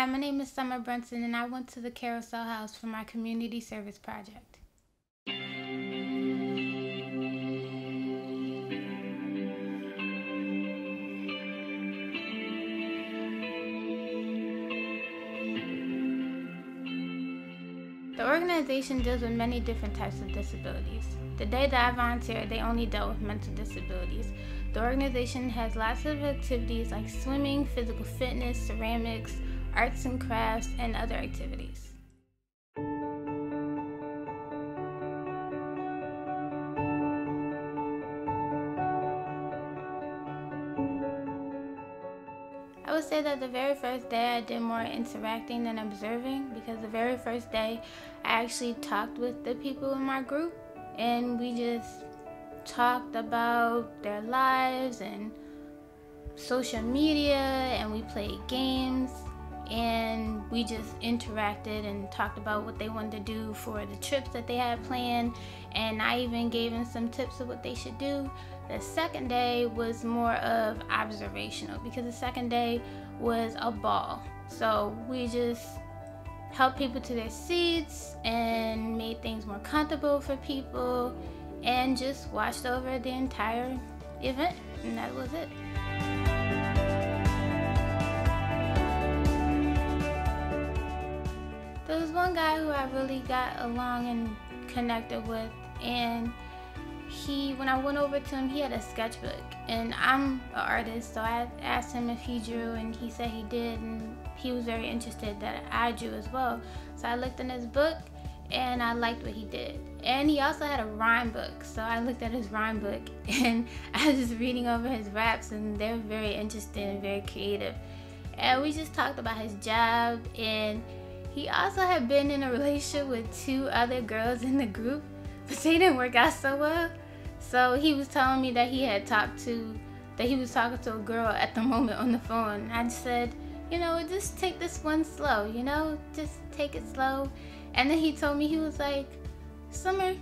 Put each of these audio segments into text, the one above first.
Hi, my name is Brunson, and I went to the Carousel House for my community service project. The organization deals with many different types of disabilities. The day that I volunteered, they only dealt with mental disabilities. The organization has lots of activities like swimming, physical fitness, ceramics, arts and crafts, and other activities. I would say that the very first day I did more interacting than observing, because the very first day I actually talked with the people in my group and we just talked about their lives and social media, and we played games and we just interacted and talked about what they wanted to do for the trips that they had planned, and I even gave them some tips of what they should do. The second day was more of observational, because the second day was a ball. So we just helped people to their seats and made things more comfortable for people and just watched over the entire event, and that was it. There was one guy who I really got along and connected with, and when I went over to him, he had a sketchbook, and I'm an artist, so I asked him if he drew, and he said he did, and he was very interested that I drew as well. So I looked in his book and I liked what he did. And he also had a rhyme book, so I looked at his rhyme book and I was just reading over his raps, and they're very interesting and very creative. And we just talked about his job, and he also had been in a relationship with 2 other girls in the group, but they didn't work out so well. So he was telling me that he was talking to a girl at the moment on the phone. I just said, just take this one slow, just take it slow. And then he told me, he was like, Summer,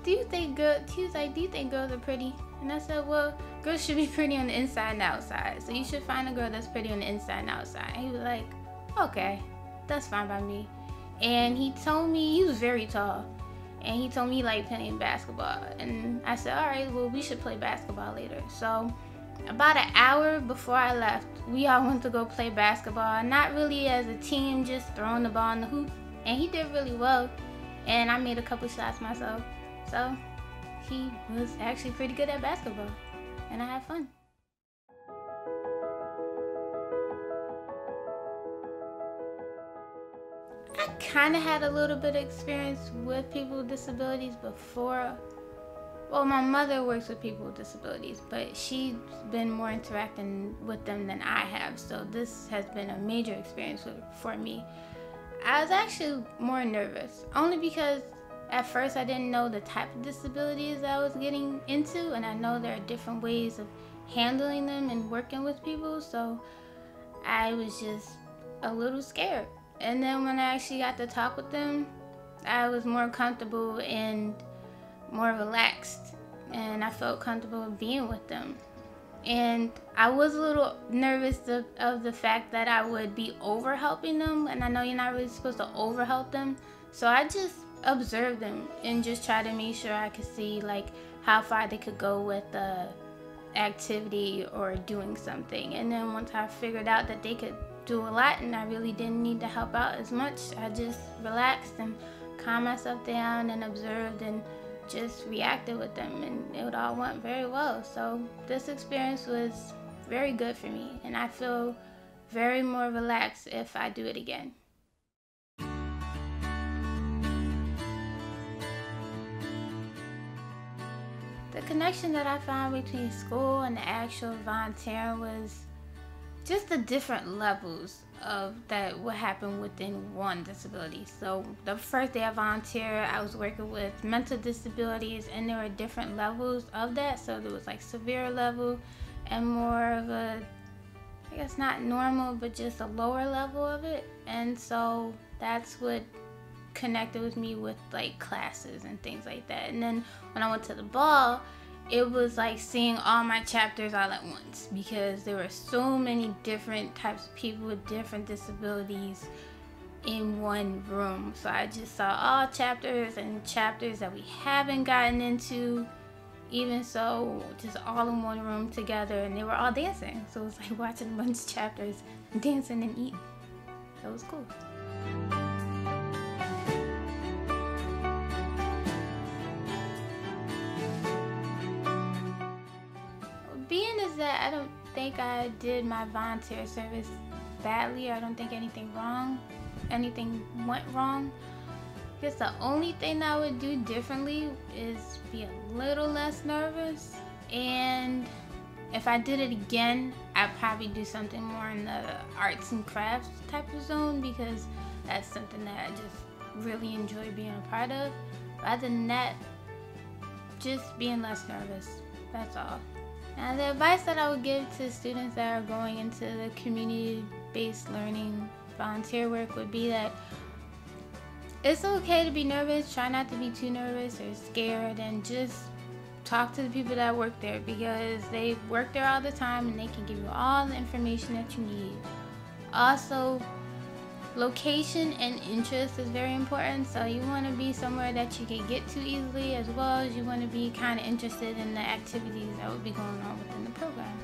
do you think girls are pretty? And I said, well, girls should be pretty on the inside and outside. So you should find a girl that's pretty on the inside and outside. And he was like, okay, that's fine by me. And he told me, he was very tall, and he told me he liked playing basketball. And I said, all right, well, we should play basketball later. So about an hour before I left, we all went to go play basketball, not really as a team, just throwing the ball in the hoop. And he did really well, and I made a couple shots myself. So he was actually pretty good at basketball, and I had fun. I kind of had a little bit of experience with people with disabilities before. Well, my mother works with people with disabilities, but she's been more interacting with them than I have, so this has been a major experience for me. I was actually more nervous, only because at first I didn't know the type of disabilities I was getting into, and I know there are different ways of handling them and working with people, so I was just a little scared. And then when I actually got to talk with them, I was more comfortable and more relaxed, and I felt comfortable being with them. And I was a little nervous of the fact that I would be over helping them, and I know you're not really supposed to over help them, so I just observed them and just try to make sure I could see like how far they could go with the activity or doing something. And then once I figured out that they could do a lot and I really didn't need to help out as much, I just relaxed and calmed myself down and observed and just reacted with them, and it all went very well. So this experience was very good for me, and I feel very more relaxed if I do it again. The connection that I found between school and the actual volunteering was just the different levels of what happened within one disability. So the first day I volunteered, I was working with mental disabilities, and there were different levels of that. So there was like severe level and more of a, I guess not normal, but just a lower level of it. And so that's what connected with me with like classes and things like that. And then when I went to the ball, it was like seeing all my chapters all at once, because there were so many different types of people with different disabilities in one room. So I just saw all chapters and chapters that we haven't gotten into, even so, just all in one room together, and they were all dancing. So it was like watching a bunch of chapters dancing and eating. That was cool. Being is that I don't think I did my volunteer service badly. I don't think anything went wrong. I guess the only thing I would do differently is be a little less nervous, and if I did it again, I'd probably do something more in the arts and crafts type of zone, because that's something that I just really enjoy being a part of. But other than that, just being less nervous, that's all. Now, the advice that I would give to students that are going into the community-based learning volunteer work would be that it's okay to be nervous. Try not to be too nervous or scared, and just talk to the people that work there, because they work there all the time and they can give you all the information that you need. Also, location and interest is very important. So you want to be somewhere that you can get to easily, as well as you want to be kind of interested in the activities that would be going on within the program.